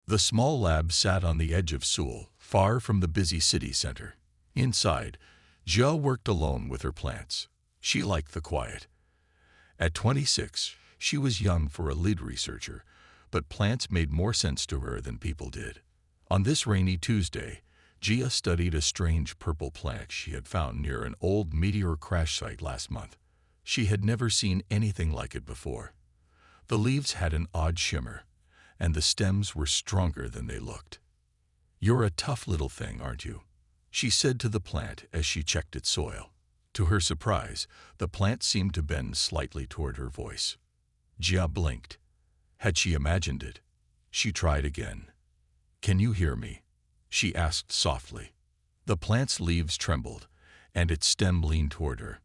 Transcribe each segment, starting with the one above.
The small lab sat on the edge of Seoul, far from the busy city center. Inside, Jia worked alone with her plants. She liked the quiet. At 26, she was young for a lead researcher, but plants made more sense to her than people did. On this rainy Tuesday, Jia studied a strange purple plant she had found near an old meteor crash site last month. She had never seen anything like it before. The leaves had an odd shimmer, and the stems were stronger than they looked. "You're a tough little thing, aren't you?" she said to the plant as she checked its soil. To her surprise, the plant seemed to bend slightly toward her voice. Jia blinked. Had she imagined it? She tried again. "Can you hear me?" she asked softly. The plant's leaves trembled, and its stem leaned toward her.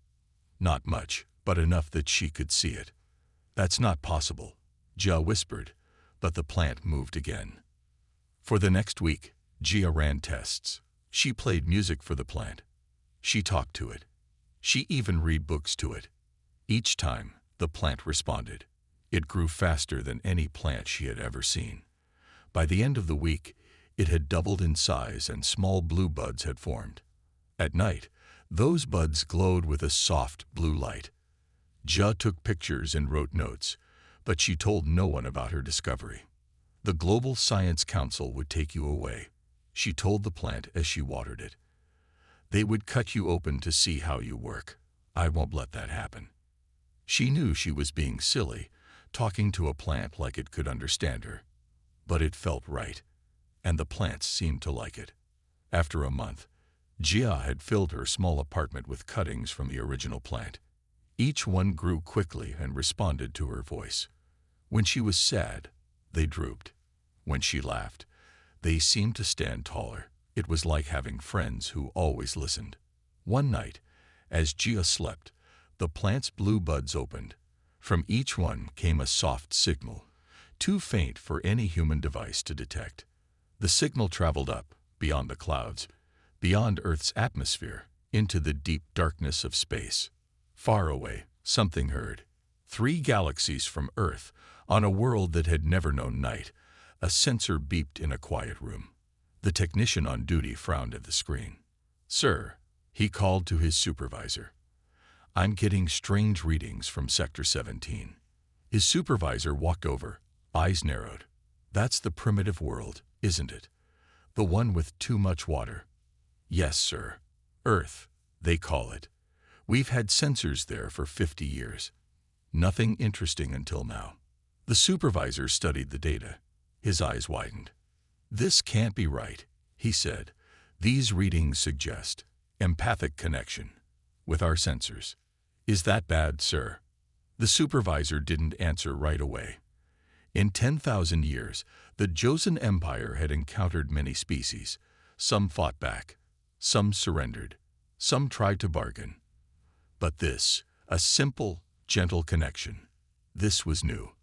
Not much, but enough that she could see it. "That's not possible," Jia whispered, but the plant moved again. For the next week, Jia ran tests. She played music for the plant. She talked to it. She even read books to it. Each time, the plant responded. It grew faster than any plant she had ever seen. By the end of the week, it had doubled in size and small blue buds had formed. At night, those buds glowed with a soft blue light. Jia took pictures and wrote notes, but she told no one about her discovery. "The Global Science Council would take you away," she told the plant as she watered it. "They would cut you open to see how you work. I won't let that happen." She knew she was being silly, talking to a plant like it could understand her. But it felt right, and the plants seemed to like it. After a month, Jia had filled her small apartment with cuttings from the original plant. Each one grew quickly and responded to her voice. When she was sad, they drooped. When she laughed, they seemed to stand taller. It was like having friends who always listened. One night, as Jia slept, the plant's blue buds opened. From each one came a soft signal, too faint for any human device to detect. The signal traveled up, beyond the clouds, beyond Earth's atmosphere, into the deep darkness of space. Far away, something heard. 3 galaxies from Earth, on a world that had never known night, a sensor beeped in a quiet room. The technician on duty frowned at the screen. "Sir," he called to his supervisor, "I'm getting strange readings from Sector 17. His supervisor walked over, eyes narrowed. "That's the primitive world, isn't it? The one with too much water?" "Yes, sir. Earth, they call it. We've had sensors there for 50 years. Nothing interesting until now." The supervisor studied the data. His eyes widened. "This can't be right," he said. "These readings suggest empathic connection with our sensors." "Is that bad, sir?" The supervisor didn't answer right away. In 10,000 years, the Joseon Empire had encountered many species. Some fought back, some surrendered, some tried to bargain. But this, a simple, gentle connection, this was new.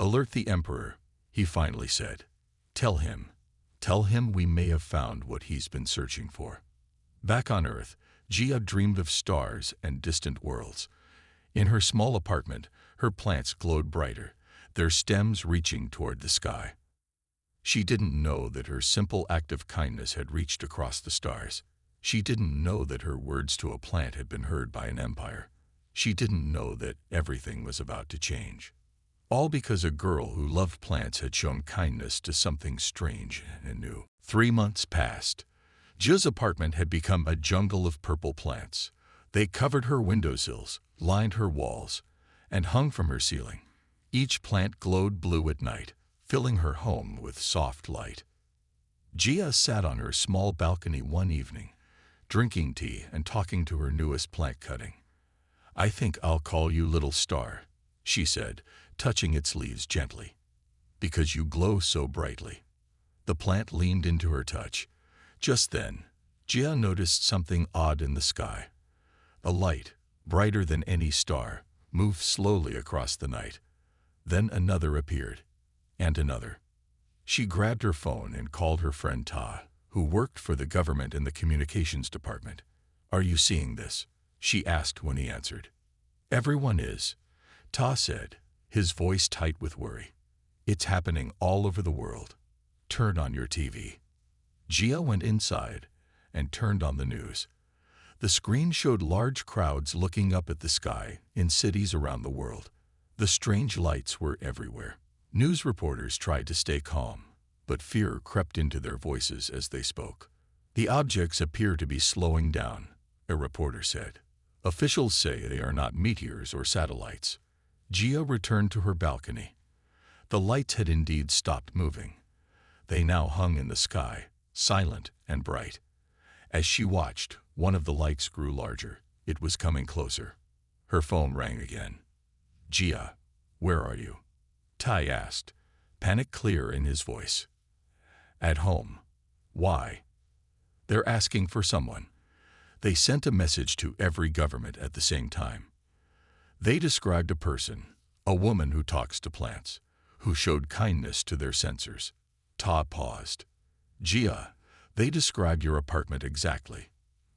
"Alert the Emperor," he finally said. Tell him we may have found what he's been searching for." Back on Earth, Jia dreamed of stars and distant worlds. In her small apartment, her plants glowed brighter, their stems reaching toward the sky. She didn't know that her simple act of kindness had reached across the stars. She didn't know that her words to a plant had been heard by an empire. She didn't know that everything was about to change. All because a girl who loved plants had shown kindness to something strange and new. 3 months passed. Jia's apartment had become a jungle of purple plants. They covered her windowsills, lined her walls, and hung from her ceiling. Each plant glowed blue at night, filling her home with soft light. Jia sat on her small balcony one evening, drinking tea and talking to her newest plant cutting. "I think I'll call you Little Star," she said, touching its leaves gently, "because you glow so brightly." The plant leaned into her touch. Just then, Jia noticed something odd in the sky. A light, brighter than any star, moved slowly across the night. Then another appeared, and another. She grabbed her phone and called her friend Ta, who worked for the government in the communications department. "Are you seeing this?" she asked when he answered. "Everyone is," Ta said, his voice tight with worry. "It's happening all over the world." Turn on your TV. Gia went inside and turned on the news. The screen showed large crowds looking up at the sky in cities around the world. The strange lights were everywhere. News reporters tried to stay calm, but fear crept into their voices as they spoke. The objects appear to be slowing down, a reporter said. Officials say they are not meteors or satellites. Gia returned to her balcony. The lights had indeed stopped moving. They now hung in the sky, silent and bright. As she watched, one of the lights grew larger. It was coming closer. Her phone rang again. Gia, where are you? Tai asked, panic clear in his voice. At home. Why? They're asking for someone. They sent a message to every government at the same time. They described a person, a woman who talks to plants, who showed kindness to their sensors. Ta paused. Gia, they described your apartment exactly.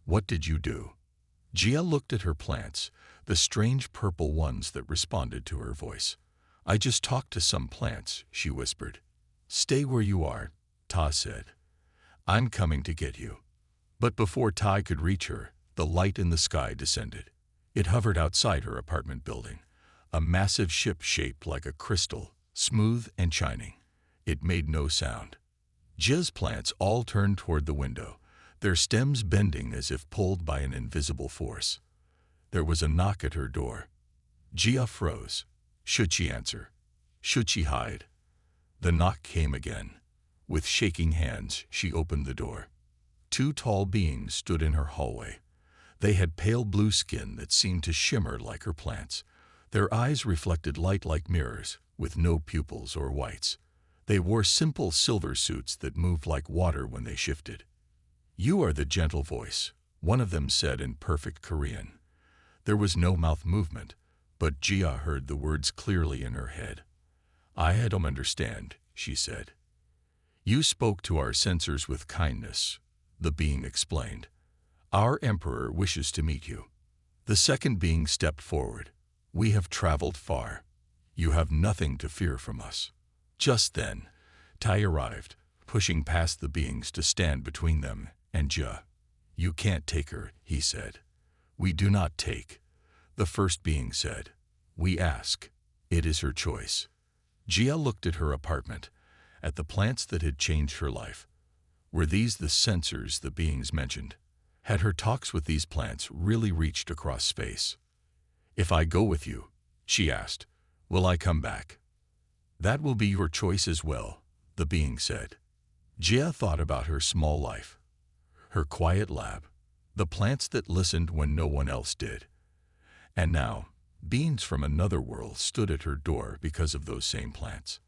What did you do? Gia looked at her plants, the strange purple ones that responded to her voice. I just talked to some plants, she whispered. Stay where you are, Ta said. I'm coming to get you. But before Tai could reach her, the light in the sky descended. It hovered outside her apartment building, a massive ship shaped like a crystal, smooth and shining. It made no sound. Gia's plants all turned toward the window, their stems bending as if pulled by an invisible force. There was a knock at her door. Gia froze. Should she answer? Should she hide? The knock came again. With shaking hands, she opened the door. Two tall beings stood in her hallway. They had pale blue skin that seemed to shimmer like her plants. Their eyes reflected light like mirrors, with no pupils or whites. They wore simple silver suits that moved like water when they shifted. You are the gentle voice, one of them said in perfect Korean. There was no mouth movement, but Gia heard the words clearly in her head. I don't understand, she said. You spoke to our sensors with kindness, the being explained. Our emperor wishes to meet you. The second being stepped forward. We have traveled far. You have nothing to fear from us. Just then, Tai arrived, pushing past the beings to stand between them and Gia. You can't take her, he said. We do not take. The first being said. We ask. It is her choice. Gia looked at her apartment, at the plants that had changed her life. Were these the sensors the beings mentioned? Had her talks with these plants really reached across space? If I go with you, she asked, will I come back? That will be your choice as well, the being said. Gia thought about her small life, her quiet lab, the plants that listened when no one else did. And now, beings from another world stood at her door because of those same plants.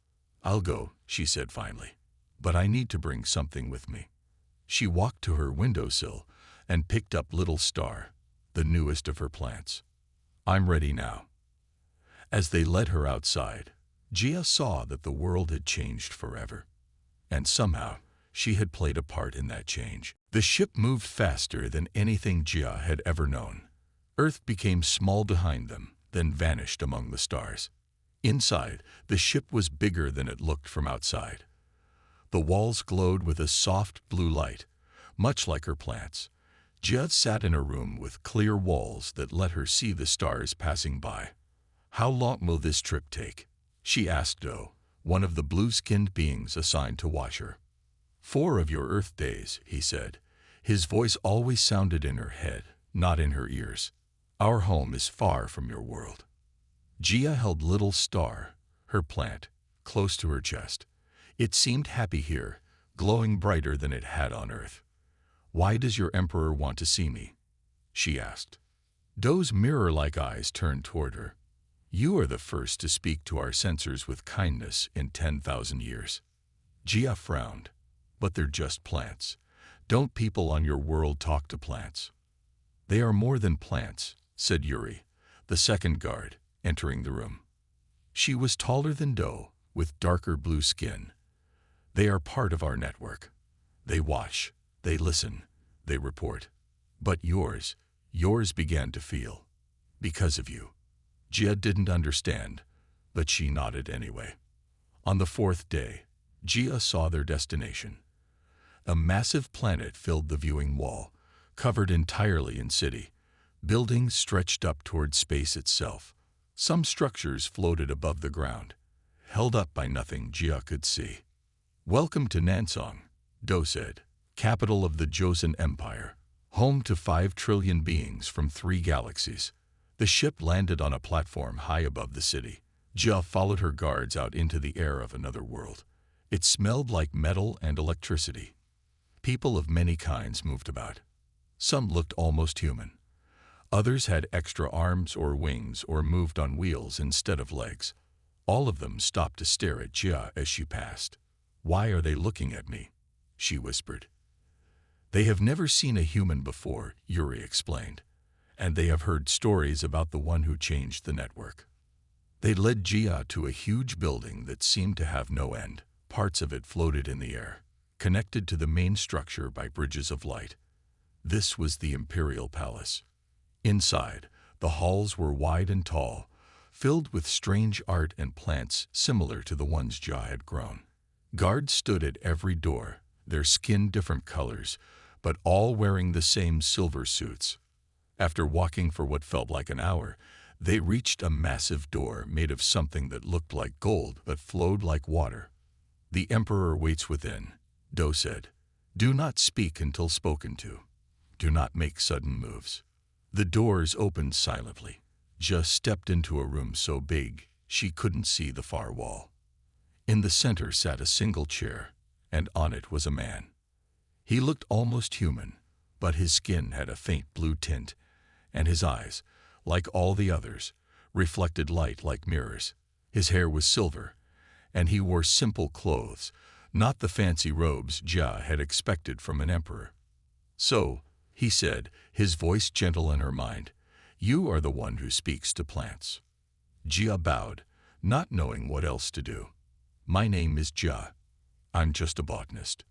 I'll go, she said finally, but I need to bring something with me. She walked to her windowsill and picked up Little Star, the newest of her plants. I'm ready now. As they led her outside, Gia saw that the world had changed forever. And somehow, she had played a part in that change. The ship moved faster than anything Gia had ever known. Earth became small behind them, then vanished among the stars. Inside, the ship was bigger than it looked from outside. The walls glowed with a soft blue light, much like her plants. Gia sat in a room with clear walls that let her see the stars passing by. How long will this trip take? She asked Do, one of the blue-skinned beings assigned to watch her. 4 of your Earth days, he said. His voice always sounded in her head, not in her ears. Our home is far from your world. Gia held Little Star, her plant, close to her chest. It seemed happy here, glowing brighter than it had on Earth. Why does your emperor want to see me? She asked. Do's mirror-like eyes turned toward her. You are the first to speak to our sensors with kindness in 10,000 years. Gia frowned. But they're just plants. Don't people on your world talk to plants? They are more than plants, said Yuri, the second guard, entering the room. She was taller than Do, with darker blue skin. They are part of our network. They watch, they listen, they report. But yours began to feel. Because of you. Gia didn't understand, but she nodded anyway. On the 4th day, Jia saw their destination. A massive planet filled the viewing wall, covered entirely in city. Buildings stretched up toward space itself. Some structures floated above the ground, held up by nothing Jia could see. "Welcome to Nansong," Do said, capital of the Joseon Empire, home to 5 trillion beings from 3 galaxies. The ship landed on a platform high above the city. Jia followed her guards out into the air of another world. It smelled like metal and electricity. People of many kinds moved about. Some looked almost human. Others had extra arms or wings or moved on wheels instead of legs. All of them stopped to stare at Jia as she passed. "Why are they looking at me?" she whispered. "They have never seen a human before," Yuri explained, "and they have heard stories about the one who changed the network." They led Jia to a huge building that seemed to have no end. Parts of it floated in the air, connected to the main structure by bridges of light. This was the Imperial Palace. Inside, the halls were wide and tall, filled with strange art and plants similar to the ones Jia had grown. Guards stood at every door, their skin different colors, but all wearing the same silver suits. After walking for what felt like an hour, they reached a massive door made of something that looked like gold but flowed like water. "The Emperor waits within," Do said. "Do not speak until spoken to. Do not make sudden moves." The doors opened silently. Jia stepped into a room so big she couldn't see the far wall. In the center sat a single chair, and on it was a man. He looked almost human, but his skin had a faint blue tint, and his eyes, like all the others, reflected light like mirrors. His hair was silver, and he wore simple clothes, not the fancy robes Jia had expected from an emperor. "So," he said, his voice gentle in her mind, "you are the one who speaks to plants." Jia bowed, not knowing what else to do. "My name is Jia. I'm just a botanist."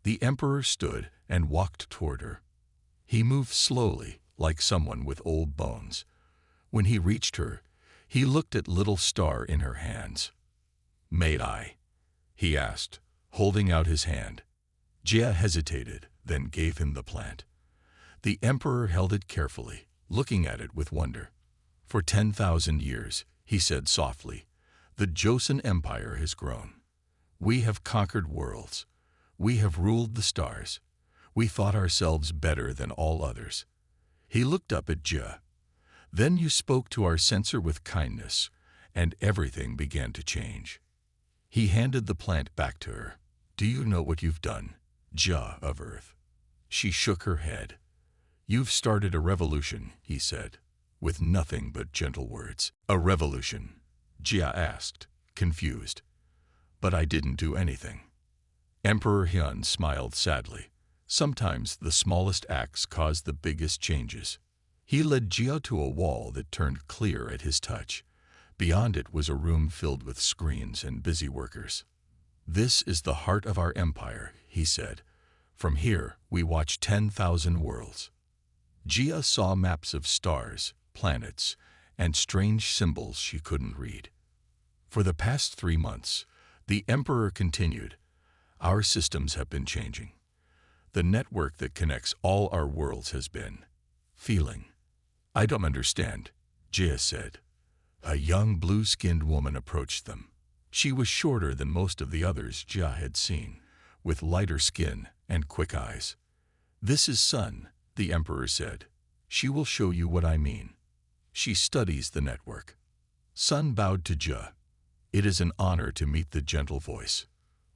The emperor stood and walked toward her. He moved slowly, like someone with old bones. When he reached her, he looked at little star in her hands. "May I?" he asked, holding out his hand. Jia hesitated, then gave him the plant. The emperor held it carefully, looking at it with wonder. "For 10,000 years, he said softly, the Joseon Empire has grown. We have conquered worlds. We have ruled the stars. We thought ourselves better than all others." He looked up at Jia. "Then you spoke to our censor with kindness, and everything began to change." He handed the plant back to her. "Do you know what you've done, Jia of Earth?" She shook her head. "You've started a revolution," he said, with nothing but gentle words. "A revolution?" Jia asked, confused. "But I didn't do anything." Emperor Hyun smiled sadly. Sometimes the smallest acts cause the biggest changes. He led Jia to a wall that turned clear at his touch. Beyond it was a room filled with screens and busy workers. "This is the heart of our empire," he said. "From here, we watch 10,000 worlds." Jia saw maps of stars, planets, and strange symbols she couldn't read. "For the past 3 months," the emperor continued, "our systems have been changing. The network that connects all our worlds has been feeling." "I don't understand," Jia said. A young blue-skinned woman approached them. She was shorter than most of the others Jia had seen, with lighter skin and quick eyes. "This is Sun," the emperor said. "She will show you what I mean. She studies the network." Sun bowed to Jia. "It is an honor to meet the gentle voice.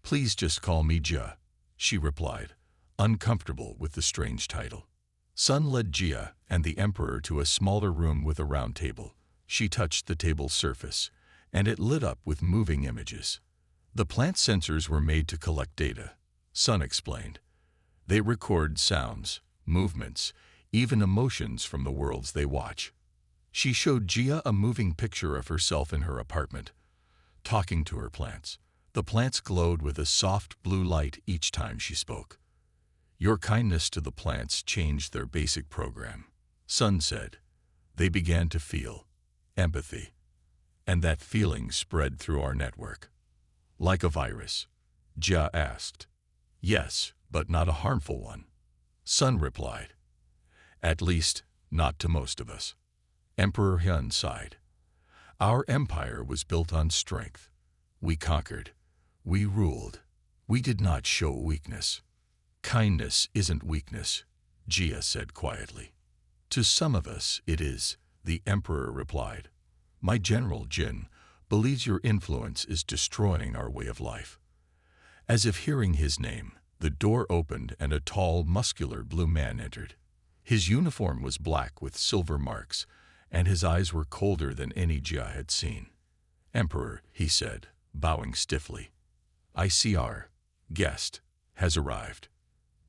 Please just call me Jia," she replied, uncomfortable with the strange title. Sun led Jia and the emperor to a smaller room with a round table. She touched the table's surface, and it lit up with moving images. "The plant sensors were made to collect data," Sun explained. "They record sounds, movements, even emotions from the worlds they watch." She showed Jia a moving picture of herself in her apartment, talking to her plants. The plants glowed with a soft blue light each time she spoke. "Your kindness to the plants changed their basic program," Sun said. "They began to feel empathy, and that feeling spread through our network. Like a virus, Jia asked. Yes, but not a harmful one, Sun replied. At least, not to most of us. Emperor Hyun sighed. Our empire was built on strength. We conquered. We ruled. We did not show weakness. Kindness isn't weakness, Jia said quietly. To some of us it is, the emperor replied. My general Jin believes your influence is destroying our way of life. As if hearing his name, the door opened and a tall, muscular blue man entered. His uniform was black with silver marks, and his eyes were colder than any Jia had seen. Emperor, he said, bowing stiffly. I see our guest has arrived.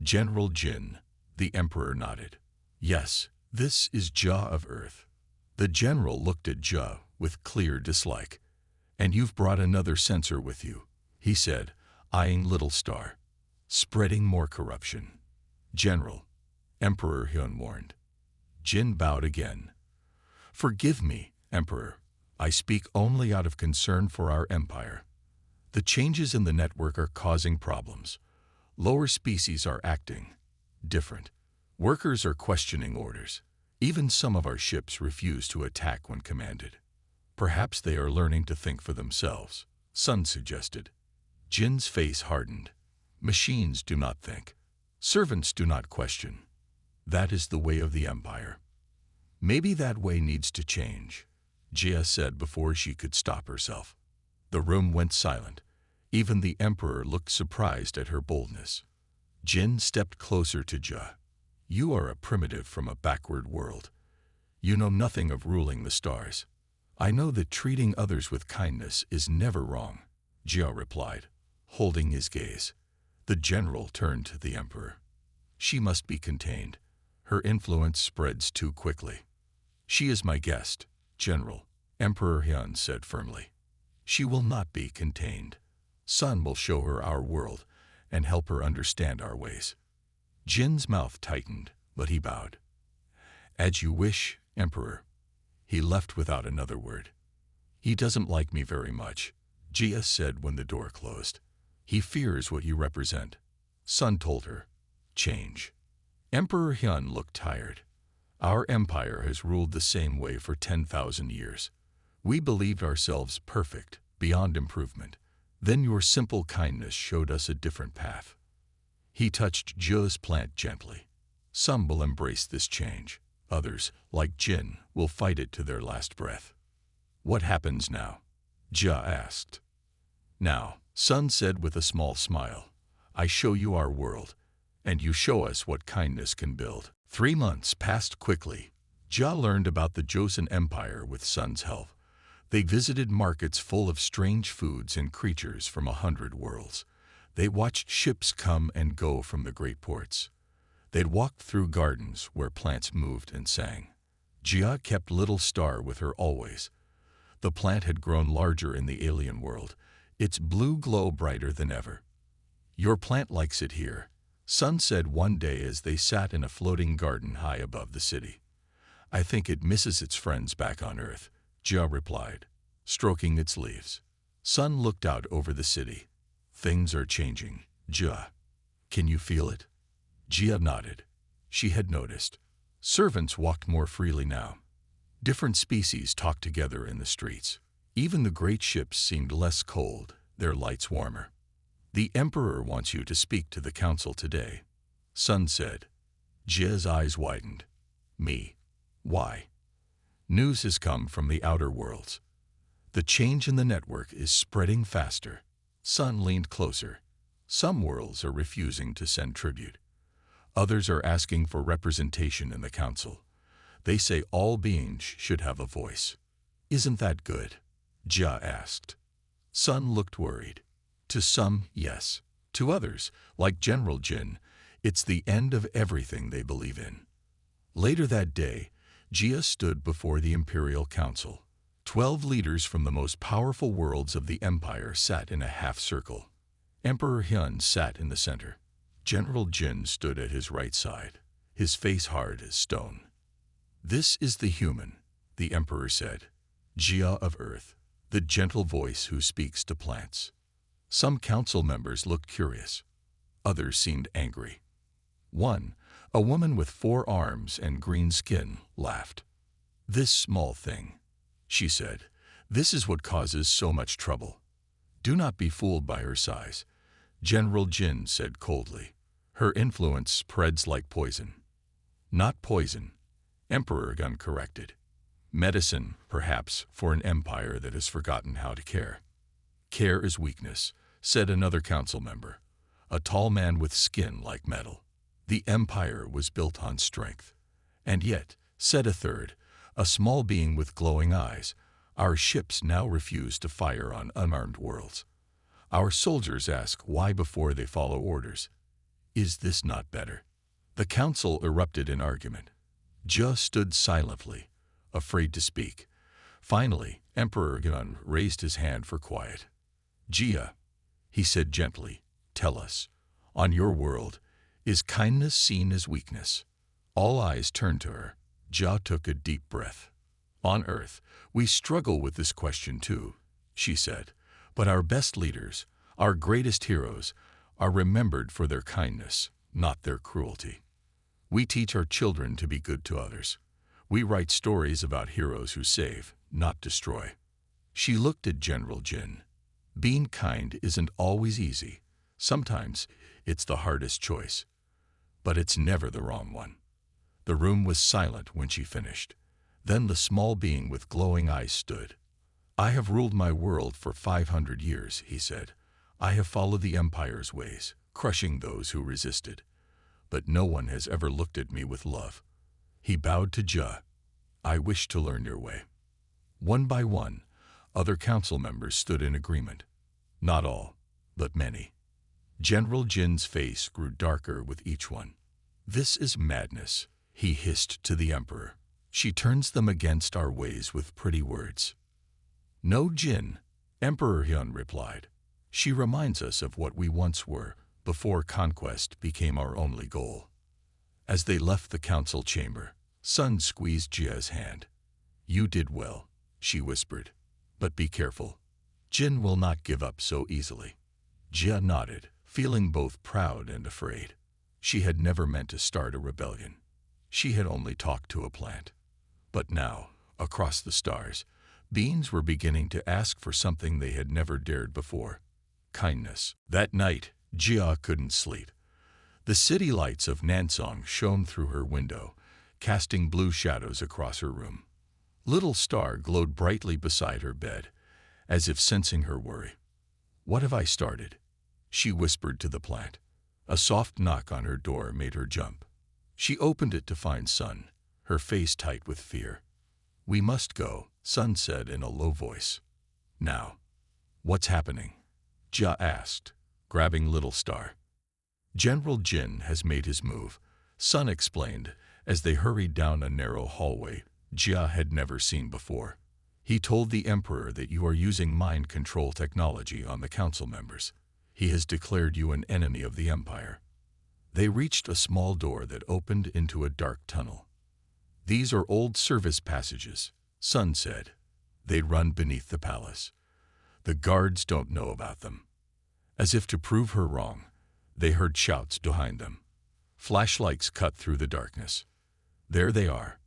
General Jin, the emperor nodded. Yes, this is Jia of Earth. The general looked at Jia with clear dislike. And you've brought another censor with you, he said, eyeing Little Star. Spreading more corruption. General, Emperor Hyun warned. Jin bowed again. Forgive me, Emperor. I speak only out of concern for our empire. The changes in the network are causing problems. Lower species are acting different. Workers are questioning orders. Even some of our ships refuse to attack when commanded. Perhaps they are learning to think for themselves, Sun suggested. Jin's face hardened. Machines do not think. Servants do not question. That is the way of the empire. Maybe that way needs to change, Jia said before she could stop herself. The room went silent. Even the emperor looked surprised at her boldness. Jin stepped closer to Jia. You are a primitive from a backward world. You know nothing of ruling the stars. I know that treating others with kindness is never wrong, Jia replied, holding his gaze. The general turned to the emperor. She must be contained. Her influence spreads too quickly. She is my guest, General, Emperor Hyun said firmly. She will not be contained. Sun will show her our world and help her understand our ways. Jin's mouth tightened, but he bowed. As you wish, Emperor. He left without another word. He doesn't like me very much, Jia said when the door closed. He fears what you represent. Sun told her. Change. Emperor Hyun looked tired. Our empire has ruled the same way for 10,000 years. We believed ourselves perfect, beyond improvement. Then your simple kindness showed us a different path. He touched Jia's plant gently. Some will embrace this change. Others, like Jin, will fight it to their last breath. What happens now? Jia asked. Now, Sun said with a small smile, I show you our world, and you show us what kindness can build. 3 months passed quickly. Jia learned about the Joseon Empire with Sun's help. They visited markets full of strange foods and creatures from 100 worlds. They watched ships come and go from the great ports. They'd walked through gardens where plants moved and sang. Jia kept Little Star with her always. The plant had grown larger in the alien world, its blue glow brighter than ever. Your plant likes it here, Sun said one day as they sat in a floating garden high above the city. I think it misses its friends back on Earth, Jia replied, stroking its leaves. Sun looked out over the city. Things are changing, Jia. Can you feel it? Jia nodded. She had noticed. Servants walked more freely now. Different species talked together in the streets. Even the great ships seemed less cold, their lights warmer. The Emperor wants you to speak to the council today, Sun said. Jia's eyes widened. Me? Why? News has come from the outer worlds. The change in the network is spreading faster. Sun leaned closer. Some worlds are refusing to send tribute. Others are asking for representation in the council. They say all beings should have a voice. Isn't that good? Jia asked. Sun looked worried. To some, yes. To others, like General Jin, it's the end of everything they believe in. Later that day, Jia stood before the Imperial Council. 12 leaders from the most powerful worlds of the empire sat in a half-circle. Emperor Hyun sat in the center. General Jin stood at his right side, his face hard as stone. This is the human, the emperor said. Jia of Earth, the gentle voice who speaks to plants. Some council members looked curious. Others seemed angry. One, a woman with 4 arms and green skin, laughed. "This small thing," she said, "this is what causes so much trouble. Do not be fooled by her size," General Jin said coldly. "Her influence spreads like poison." "Not poison," Emperor Gun corrected. "Medicine, perhaps, for an empire that has forgotten how to care." "Care is weakness," said another council member, a tall man with skin like metal. "The empire was built on strength." "And yet," said a third, a small being with glowing eyes, "our ships now refuse to fire on unarmed worlds. Our soldiers ask why before they follow orders. Is this not better?" The council erupted in argument. Jia stood silently, afraid to speak. Finally, Emperor Gun raised his hand for quiet. "Jia," he said gently, "tell us, on your world, is kindness seen as weakness?" All eyes turned to her. Jia took a deep breath. "On Earth, we struggle with this question too," she said. "But our best leaders, our greatest heroes, are remembered for their kindness, not their cruelty. We teach our children to be good to others. We write stories about heroes who save, not destroy." She looked at General Jin. "Being kind isn't always easy. Sometimes it's the hardest choice. But it's never the wrong one." The room was silent when she finished. Then the small being with glowing eyes stood. "I have ruled my world for 500 years, he said. "I have followed the Empire's ways, crushing those who resisted. But no one has ever looked at me with love." He bowed to Jia. "I wish to learn your way." One by one, other council members stood in agreement. Not all, but many. General Jin's face grew darker with each one. "This is madness," he hissed to the Emperor. "She turns them against our ways with pretty words." "No, Jin," Emperor Hyun replied. "She reminds us of what we once were, before conquest became our only goal." As they left the council chamber, Sun squeezed Jia's hand. "You did well," she whispered. "But be careful. Jin will not give up so easily." Jia nodded, feeling both proud and afraid. She had never meant to start a rebellion. She had only talked to a plant. But now, across the stars, beings were beginning to ask for something they had never dared before: kindness. That night, Jia couldn't sleep. The city lights of Nansong shone through her window, casting blue shadows across her room. Little Star glowed brightly beside her bed, as if sensing her worry. "What have I started?" she whispered to the plant. A soft knock on her door made her jump. She opened it to find Sun, her face tight with fear. "We must go," Sun said in a low voice. "Now." "What's happening?" Jia asked, grabbing Little Star. "General Jin has made his move," Sun explained as they hurried down a narrow hallway Jia had never seen before. "He told the Emperor that you are using mind control technology on the council members. He has declared you an enemy of the Empire." They reached a small door that opened into a dark tunnel. "These are old service passages," Sun said. "They run beneath the palace. The guards don't know about them." As if to prove her wrong, they heard shouts behind them. Flashlights cut through the darkness. "There they are,"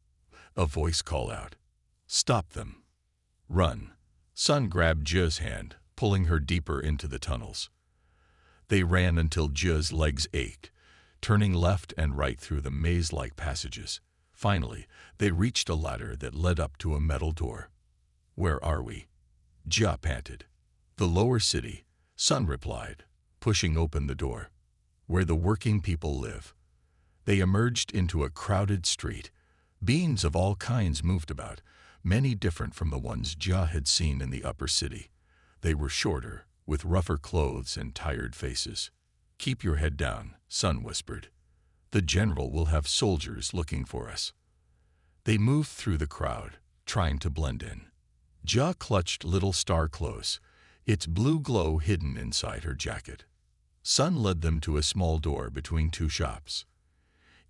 a voice called out. "Stop them. Run." Sun grabbed Jia's hand, pulling her deeper into the tunnels. They ran until Jia's legs ached, turning left and right through the maze-like passages. Finally, they reached a ladder that led up to a metal door. "Where are we?" Jia panted. "The lower city," Sun replied, pushing open the door. "Where the working people live." They emerged into a crowded street. Beings of all kinds moved about, many different from the ones Jia had seen in the upper city. They were shorter, with rougher clothes and tired faces. "Keep your head down," Sun whispered. "The general will have soldiers looking for us." They moved through the crowd, trying to blend in. Jia clutched Little Star close, its blue glow hidden inside her jacket. Sun led them to a small door between two shops.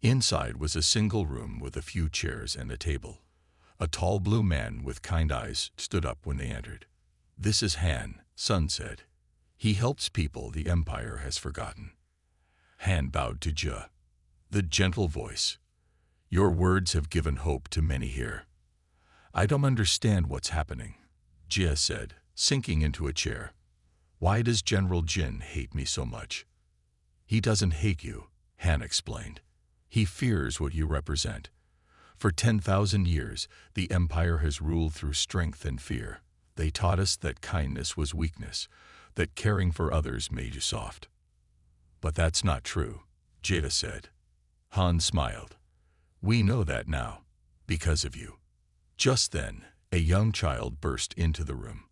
Inside was a single room with a few chairs and a table. A tall blue man with kind eyes stood up when they entered. "This is Han," Sun said. He helps people the Empire has forgotten. Han bowed to Jia. The gentle voice. Your words have given hope to many here. I don't understand what's happening, Jia said, sinking into a chair. Why does General Jin hate me so much? He doesn't hate you, Han explained. He fears what you represent. For 10,000 years, the Empire has ruled through strength and fear. They taught us that kindness was weakness, that caring for others made you soft. But that's not true, Jada said. Han smiled. We know that now, because of you. Just then, a young child burst into the room.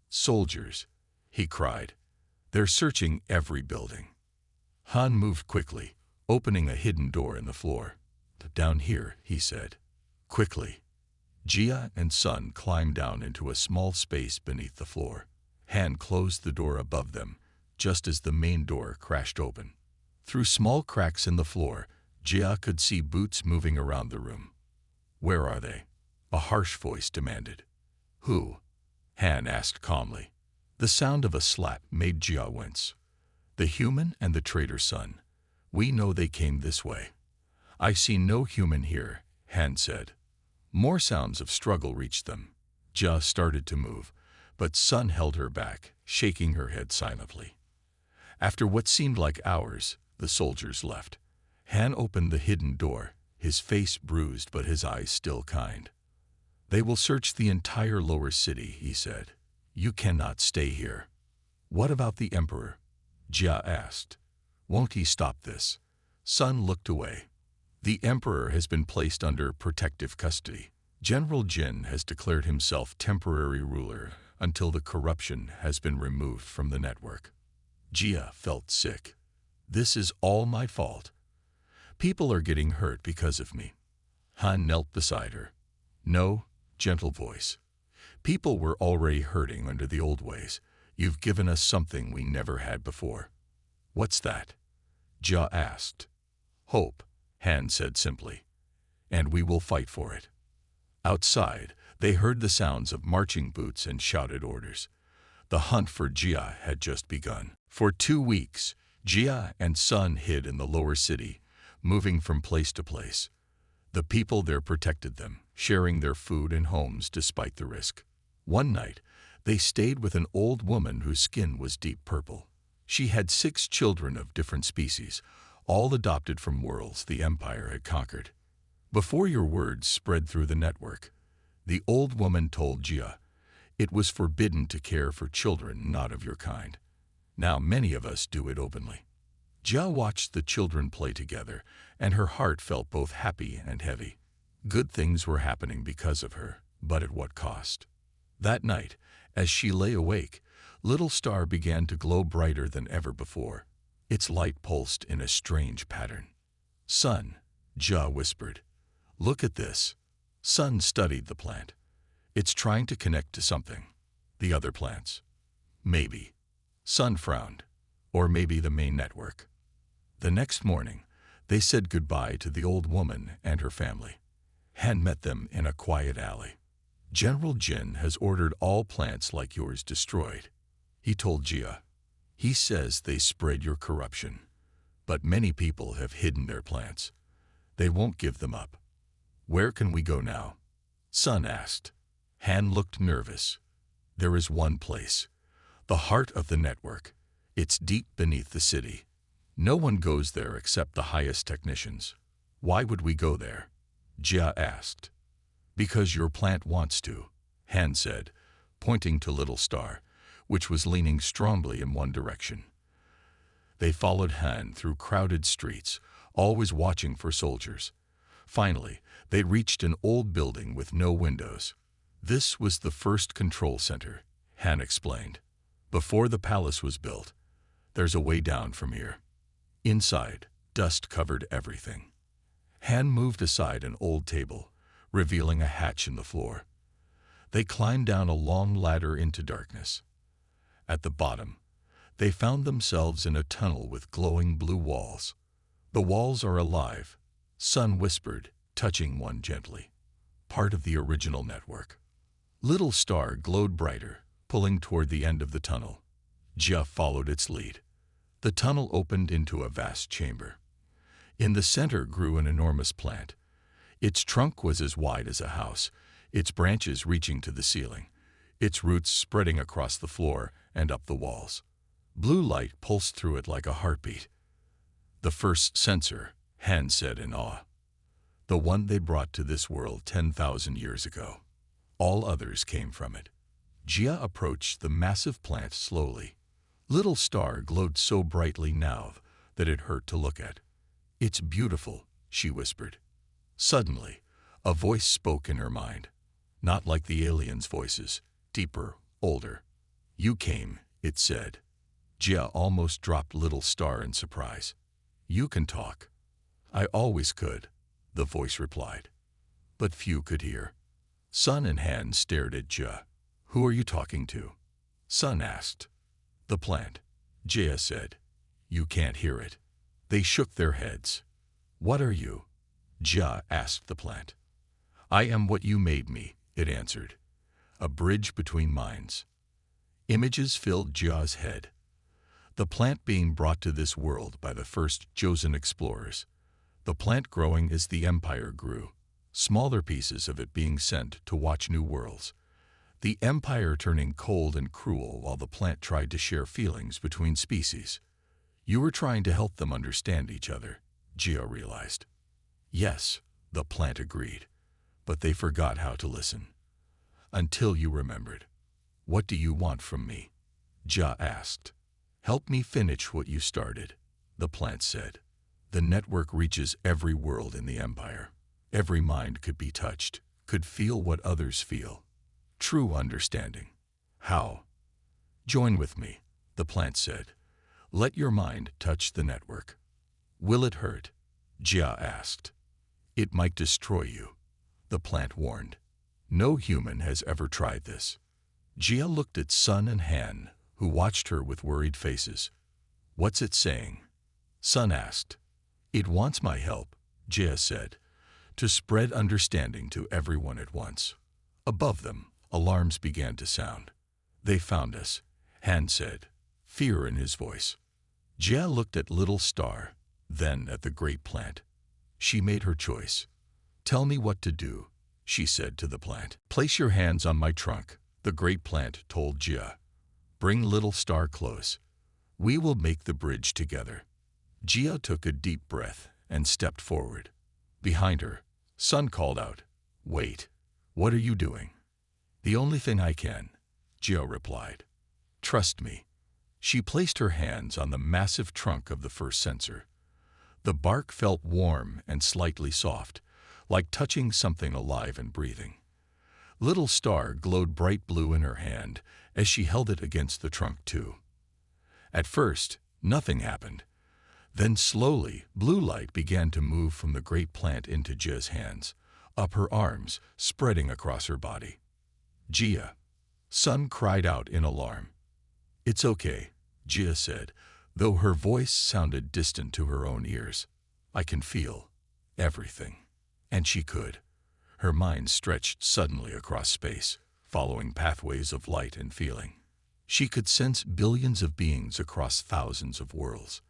Soldiers, he cried. They're searching every building. Han moved quickly, opening a hidden door in the floor. Down here, he said. Quickly. Jia and Sun climbed down into a small space beneath the floor. Han closed the door above them, just as the main door crashed open. Through small cracks in the floor, Jia could see boots moving around the room. Where are they? A harsh voice demanded. Who? Han asked calmly. The sound of a slap made Jia wince. The human and the traitor Sun. We know they came this way. I see no human here, Han said. More sounds of struggle reached them. Jia started to move, but Sun held her back, shaking her head silently. After what seemed like hours, the soldiers left. Han opened the hidden door, his face bruised but his eyes still kind. They will search the entire lower city, he said. You cannot stay here. What about the Emperor? Jia asked. Won't he stop this? Sun looked away. The Emperor has been placed under protective custody. General Jin has declared himself temporary ruler until the corruption has been removed from the network. Jia felt sick. This is all my fault. People are getting hurt because of me. Han knelt beside her. No, gentle voice. People were already hurting under the old ways. You've given us something we never had before. What's that? Jia asked. Hope, Han said simply. And we will fight for it. Outside, they heard the sounds of marching boots and shouted orders. The hunt for Jia had just begun. For 2 weeks, Jia and Sun hid in the lower city, moving from place to place. The people there protected them, sharing their food and homes despite the risk. One night, they stayed with an old woman whose skin was deep purple. She had 6 children of different species, all adopted from worlds the Empire had conquered. Before your words spread through the network, the old woman told Jia, it was forbidden to care for children not of your kind. Now many of us do it openly. Jia watched the children play together, and her heart felt both happy and heavy. Good things were happening because of her, but at what cost? That night, as she lay awake, Little Star began to glow brighter than ever before. Its light pulsed in a strange pattern. Sun, Jia whispered. Look at this. Sun studied the plant. It's trying to connect to something. The other plants. Maybe. Sun frowned. Or maybe the main network. The next morning, they said goodbye to the old woman and her family. Han met them in a quiet alley. General Jin has ordered all plants like yours destroyed, he told Jia. He says they spread your corruption, but many people have hidden their plants. They won't give them up. Where can we go now? Sun asked. Han looked nervous. There is one place, the heart of the network. It's deep beneath the city. No one goes there except the highest technicians. Why would we go there? Jia asked. Because your plant wants to, Han said, pointing to Little Star, which was leaning strongly in one direction. They followed Han through crowded streets, always watching for soldiers. Finally, they reached an old building with no windows. This was the first control center, Han explained. Before the palace was built, there's a way down from here. Inside, dust covered everything. Han moved aside an old table, revealing a hatch in the floor. They climbed down a long ladder into darkness. At the bottom, they found themselves in a tunnel with glowing blue walls. The walls are alive, Sun whispered, touching one gently. Part of the original network. Little Star glowed brighter, pulling toward the end of the tunnel. Jia followed its lead. The tunnel opened into a vast chamber. In the center grew an enormous plant. Its trunk was as wide as a house, its branches reaching to the ceiling, its roots spreading across the floor and up the walls. Blue light pulsed through it like a heartbeat. The first sensor, Han said in awe. The one they brought to this world 10,000 years ago. All others came from it. Jia approached the massive plant slowly. Little Star glowed so brightly now that it hurt to look at. "It's beautiful," she whispered. Suddenly, a voice spoke in her mind. Not like the aliens' voices, deeper, older. "You came," it said. Jia almost dropped Little Star in surprise. "You can talk." "I always could," the voice replied. But few could hear. Sun and Han stared at Jia. "Who are you talking to?" Sun asked. "The plant," Jia said. "You can't hear it." They shook their heads. "What are you?" Jia asked the plant. "I am what you made me," it answered. "A bridge between minds." Images filled Jia's head. The plant being brought to this world by the first chosen explorers. The plant growing as the empire grew, smaller pieces of it being sent to watch new worlds. The empire turning cold and cruel while the plant tried to share feelings between species. "You were trying to help them understand each other," Jia realized. "Yes," the plant agreed, "but they forgot how to listen." "Until you remembered." "What do you want from me?" Jia asked. "Help me finish what you started," the plant said. "The network reaches every world in the empire. Every mind could be touched, could feel what others feel. True understanding." "How?" "Join with me," the plant said. "Let your mind touch the network." "Will it hurt?" Jia asked. "It might destroy you," the plant warned. "No human has ever tried this." Jia looked at Sun and Han, who watched her with worried faces. "What's it saying?" Sun asked. "It wants my help," Jia said, "to spread understanding to everyone at once." Above them, alarms began to sound. "They found us," Han said, fear in his voice. Jia looked at Little Star, then at the great plant. She made her choice. "Tell me what to do," she said to the plant. "Place your hands on my trunk," the great plant told Jia. "Bring Little Star close. We will make the bridge together." Jia took a deep breath and stepped forward. Behind her, Sun called out, "Wait, what are you doing?" "The only thing I can," Jia replied. "Trust me." She placed her hands on the massive trunk of the first sensor. The bark felt warm and slightly soft, like touching something alive and breathing. Little Star glowed bright blue in her hand as she held it against the trunk too. At first, nothing happened. Then slowly, blue light began to move from the great plant into Jia's hands, up her arms, spreading across her body. "Jia!" Sun cried out in alarm. "It's okay," Jia said, though her voice sounded distant to her own ears. "I can feel everything." And she could. Her mind stretched suddenly across space, following pathways of light and feeling. She could sense billions of beings across thousands of worlds.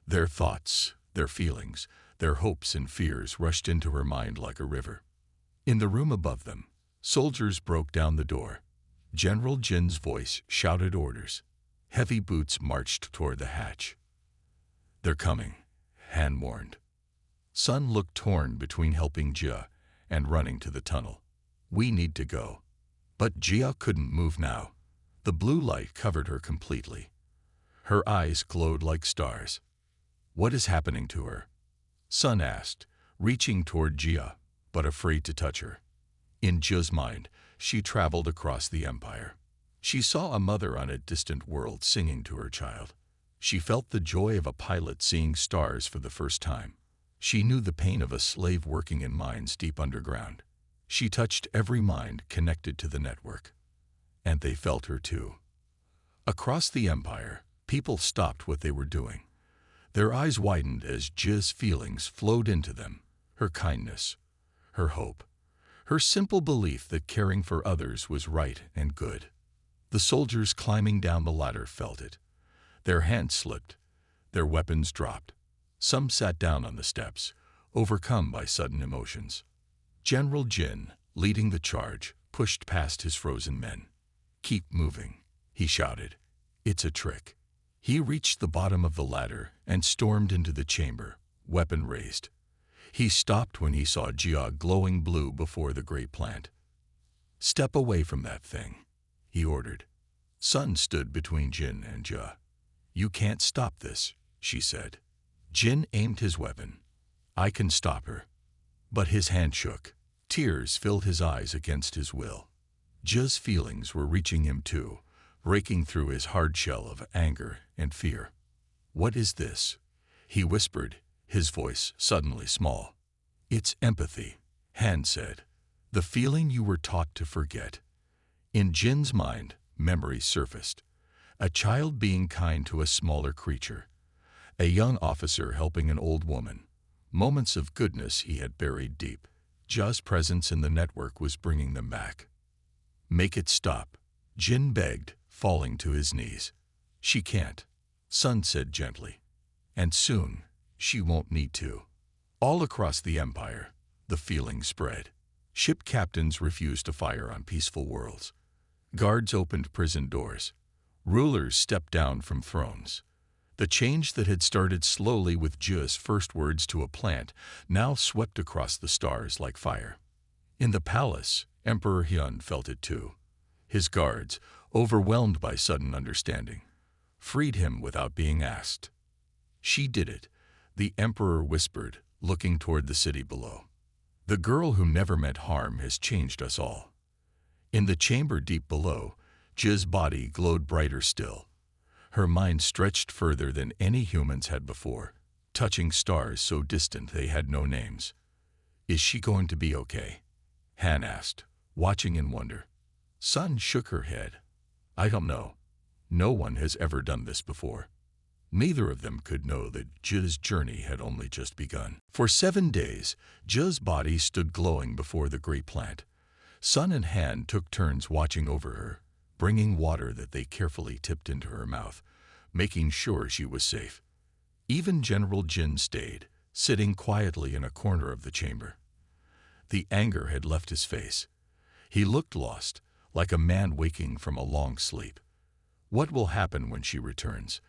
Their thoughts, their feelings, their hopes and fears rushed into her mind like a river. In the room above them, soldiers broke down the door. General Jin's voice shouted orders. Heavy boots marched toward the hatch. "They're coming," Han warned. Sun looked torn between helping Jia and running to the tunnel. "We need to go." But Jia couldn't move now. The blue light covered her completely. Her eyes glowed like stars. "What is happening to her?" Sun asked, reaching toward Jia, but afraid to touch her. In Jia's mind, she traveled across the empire. She saw a mother on a distant world singing to her child. She felt the joy of a pilot seeing stars for the first time. She knew the pain of a slave working in mines deep underground. She touched every mind connected to the network. And they felt her too. Across the empire, people stopped what they were doing. Their eyes widened as Jia's feelings flowed into them, her kindness, her hope, her simple belief that caring for others was right and good. The soldiers climbing down the ladder felt it. Their hands slipped. Their weapons dropped. Some sat down on the steps, overcome by sudden emotions. General Jin, leading the charge, pushed past his frozen men. "Keep moving," he shouted. "It's a trick." He reached the bottom of the ladder and stormed into the chamber, weapon raised. He stopped when he saw Jia glowing blue before the great plant. "Step away from that thing," he ordered. Sun stood between Jin and Jia. "You can't stop this," she said. Jin aimed his weapon. "I can stop her." But his hand shook. Tears filled his eyes against his will. Jia's feelings were reaching him too, breaking through his hard shell of anger and fear. "What is this?" he whispered, his voice suddenly small. "It's empathy," Han said. "The feeling you were taught to forget." In Jin's mind, memories surfaced. A child being kind to a smaller creature. A young officer helping an old woman. Moments of goodness he had buried deep. Jia's presence in the network was bringing them back. "Make it stop," Jin begged, falling to his knees. "She can't," Sun said gently. "And soon, she won't need to." All across the Empire, the feeling spread. Ship captains refused to fire on peaceful worlds. Guards opened prison doors. Rulers stepped down from thrones. The change that had started slowly with Jia's first words to a plant now swept across the stars like fire. In the palace, Emperor Hyun felt it too. His guards, overwhelmed by sudden understanding, freed him without being asked. "She did it," the emperor whispered, looking toward the city below. "The girl who never meant harm has changed us all." In the chamber deep below, Jia's body glowed brighter still. Her mind stretched further than any humans had before, touching stars so distant they had no names. "Is she going to be okay?" Han asked, watching in wonder. Sun shook her head. "I don't know. No one has ever done this before." Neither of them could know that Jia's journey had only just begun. For 7 days, Jia's body stood glowing before the great plant. Sun and Han took turns watching over her, bringing water that they carefully tipped into her mouth, making sure she was safe. Even General Jin stayed, sitting quietly in a corner of the chamber. The anger had left his face. He looked lost, like a man waking from a long sleep. "What will happen when she returns?"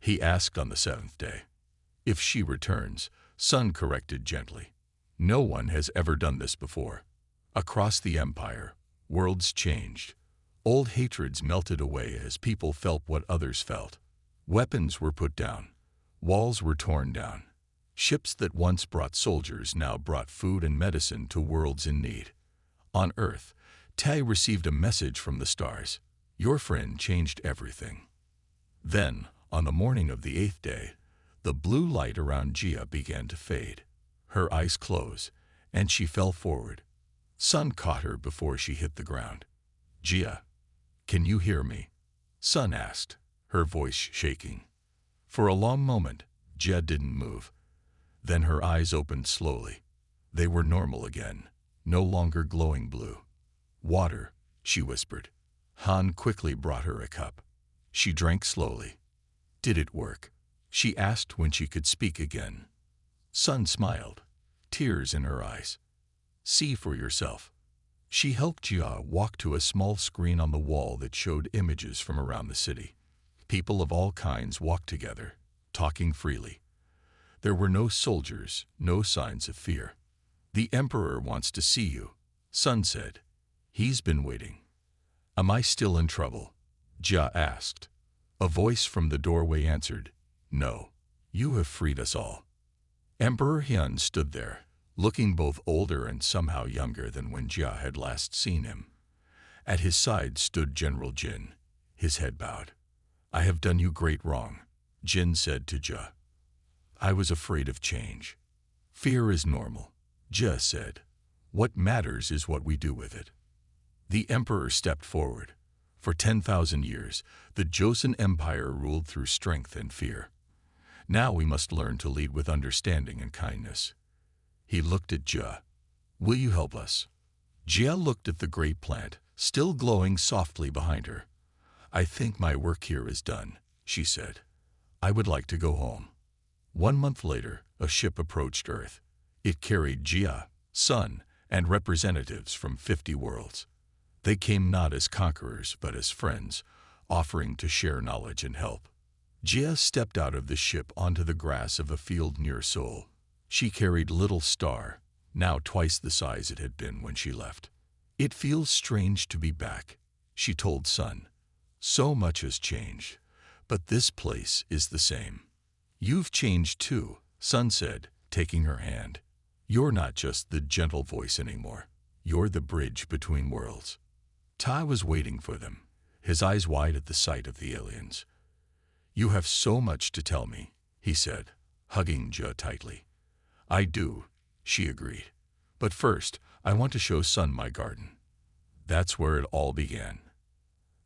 he asked on the 7th day. "If she returns," Sun corrected gently. "No one has ever done this before." Across the empire, worlds changed. Old hatreds melted away as people felt what others felt. Weapons were put down. Walls were torn down. Ships that once brought soldiers now brought food and medicine to worlds in need. On Earth, Tai received a message from the stars. "Your friend changed everything." Then, on the morning of the 8th day, the blue light around Jia began to fade. Her eyes closed, and she fell forward. Sun caught her before she hit the ground. "Jia, can you hear me?" Sun asked, her voice shaking. For a long moment, Jia didn't move. Then her eyes opened slowly. They were normal again, no longer glowing blue. "Water," she whispered. Han quickly brought her a cup. She drank slowly. "Did it work?" she asked when she could speak again. Sun smiled, tears in her eyes. "See for yourself." She helped Jia walk to a small screen on the wall that showed images from around the city. People of all kinds walked together, talking freely. There were no soldiers, no signs of fear. "The Emperor wants to see you," Sun said. "He's been waiting." "Am I still in trouble?" Jia asked. A voice from the doorway answered, "No, you have freed us all." Emperor Hyun stood there, looking both older and somehow younger than when Jia had last seen him. At his side stood General Jin, his head bowed. "I have done you great wrong," Jin said to Jia. "I was afraid of change." "Fear is normal," Jia said. "What matters is what we do with it." The emperor stepped forward. For 10,000 years, the Joseon Empire ruled through strength and fear. Now we must learn to lead with understanding and kindness. He looked at Jia. "Will you help us?" Jia looked at the great plant, still glowing softly behind her. I think my work here is done, she said. I would like to go home. 1 month later, a ship approached Earth. It carried Jia, Sun, and representatives from 50 worlds. They came not as conquerors, but as friends, offering to share knowledge and help. Jia stepped out of the ship onto the grass of a field near Seoul. She carried little Star, now twice the size it had been when she left. It feels strange to be back, she told Sun. So much has changed, but this place is the same. You've changed too, Sun said, taking her hand. You're not just the gentle voice anymore. You're the bridge between worlds. Tai was waiting for them, his eyes wide at the sight of the aliens. You have so much to tell me, he said, hugging Jia tightly. I do, she agreed. But first, I want to show Sun my garden. That's where it all began.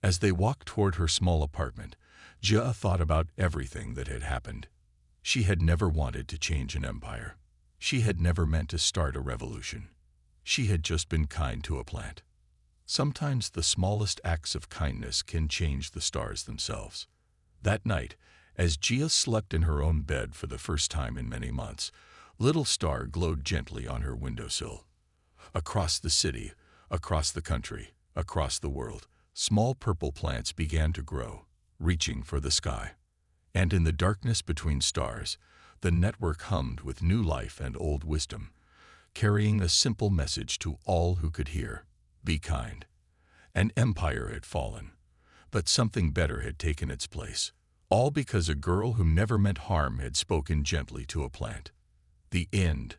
As they walked toward her small apartment, Jia thought about everything that had happened. She had never wanted to change an empire. She had never meant to start a revolution. She had just been kind to a plant. Sometimes the smallest acts of kindness can change the stars themselves. That night, as Jia slept in her own bed for the first time in many months, little Star glowed gently on her windowsill. Across the city, across the country, across the world, small purple plants began to grow, reaching for the sky. And in the darkness between stars, the network hummed with new life and old wisdom, carrying a simple message to all who could hear. Be kind. An empire had fallen, but something better had taken its place, all because a girl who never meant harm had spoken gently to a plant. The end.